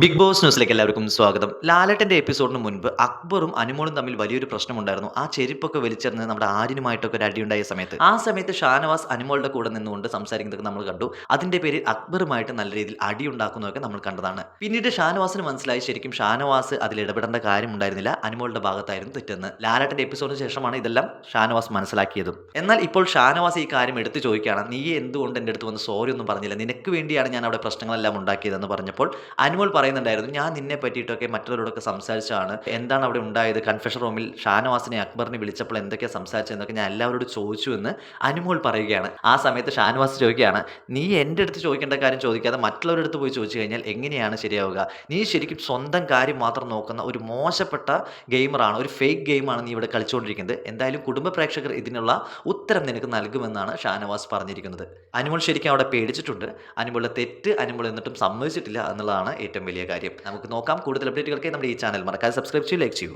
Big boss ന്യൂസിലേക്ക് എല്ലാവർക്കും സ്വാഗതം. ലാലേട്ടന്റെ എപ്പിസോഡിന് മുൻപ് അക്ബറും അനുമോളും തമ്മിൽ വലിയൊരു പ്രശ്നമുണ്ടായിരുന്നു. ആ ചെരുപ്പൊക്കെ വലിച്ചെറിഞ്ഞ് നമ്മുടെ ആര്യനുമായിട്ടൊക്കെ ഒരു അടിയുണ്ടായ സമയത്ത്. ആ സമയത്ത് ഷാനവാസ് അനുമോളുടെ കൂടെ നിന്നുകൊണ്ട് സംസാരിക്കുന്നതൊക്കെ നമ്മൾ കണ്ടു. അതിന്റെ പേരിൽ അക്ബറുമായിട്ട് നല്ല രീതിയിൽ അടിയുണ്ടാക്കുന്നതൊക്കെ നമ്മൾ കണ്ടതാണ്. പിന്നീട് ഷാനവാസിന് മനസ്സിലായി ശരിക്കും ഷാനവാസ് അതിൽ ഇടപെടേണ്ട കാര്യമുണ്ടായിരുന്നില്ല. അനുമോളുടെ ഭാഗത്തായിരുന്നു തെറ്റെന്ന്. ലാലേട്ടന്റെ എപ്പിസോഡിന് ശേഷമാണ് ഇതെല്ലാം ഷാനവാസ് മനസ്സിലാക്കിയതും. എന്നാൽ ഇപ്പോൾ ഷാനവാസ് ഈ കാര്യം എടുത്തു ചോദിക്കുകയാണ്. നീ എന്തുകൊണ്ട് എൻ്റെ അടുത്ത് വന്ന് സോറി ഒന്നും പറഞ്ഞില്ല? നിനക്ക് വേണ്ടിയാണ് ഞാൻ അവിടെ പ്രശ്നങ്ങളെല്ലാം ഉണ്ടാക്കിയതെന്ന് പറഞ്ഞപ്പോൾ അനുമോൾ പറയുന്നുണ്ടായിരുന്നു, ഞാൻ നിന്നെ പറ്റിയിട്ടൊക്കെ മറ്റുള്ളവരോടൊക്കെ സംസാരിച്ചതാണ്. എന്താണ് അവിടെ ഉണ്ടായത്? കൺഫെഷൻ റൂമിൽ ഷാനവാസിനെ അക്ബറിനെ വിളിച്ചപ്പോൾ എന്തൊക്കെയാ സംസാരിച്ചതെന്നൊക്കെ ഞാൻ എല്ലാവരോടും ചോദിച്ചു എന്ന് അനുമോൾ പറയുകയാണ്. ആ സമയത്ത് ഷാനവാസ് ചോദിക്കുകയാണ്, നീ എൻ്റെ അടുത്ത് ചോദിക്കേണ്ട കാര്യം ചോദിക്കാതെ മറ്റുള്ളവരുടെ അടുത്ത് പോയി ചോദിച്ചു കഴിഞ്ഞാൽ എങ്ങനെയാണ് ശരിയാവുക? നീ ശരിക്കും സ്വന്തം കാര്യം മാത്രം നോക്കുന്ന ഒരു മോശപ്പെട്ട ഗെയിമറാണ്, ഒരു ഫേക്ക് ഗെയിമാണ് നീ ഇവിടെ കളിച്ചുകൊണ്ടിരിക്കുന്നത്. എന്തായാലും കുടുംബ പ്രേക്ഷകർ ഇതിനുള്ള ഉത്തരം നിനക്ക് നൽകുമെന്നാണ് ഷാനവാസ് പറഞ്ഞിരിക്കുന്നത്. അനുമോൾ ശരിക്കും അവിടെ പേടിച്ചിട്ടുണ്ട്. അനുമോളുടെ തെറ്റ് അനുമോൾ എന്നിട്ടും സമ്മതിച്ചിട്ടില്ല എന്നുള്ളതാണ് ഏറ്റവും വലിയ കാര്യം. നമുക്ക് നോക്കാം. കൂടുതൽ അപ്ഡേറ്റുകൾക്ക് നമ്മുടെ ഈ ചാനൽ മറക്കാതെ സബ്സ്ക്രൈബ് ചെയ്യൂ, ലൈക്ക് ചെയ്യൂ.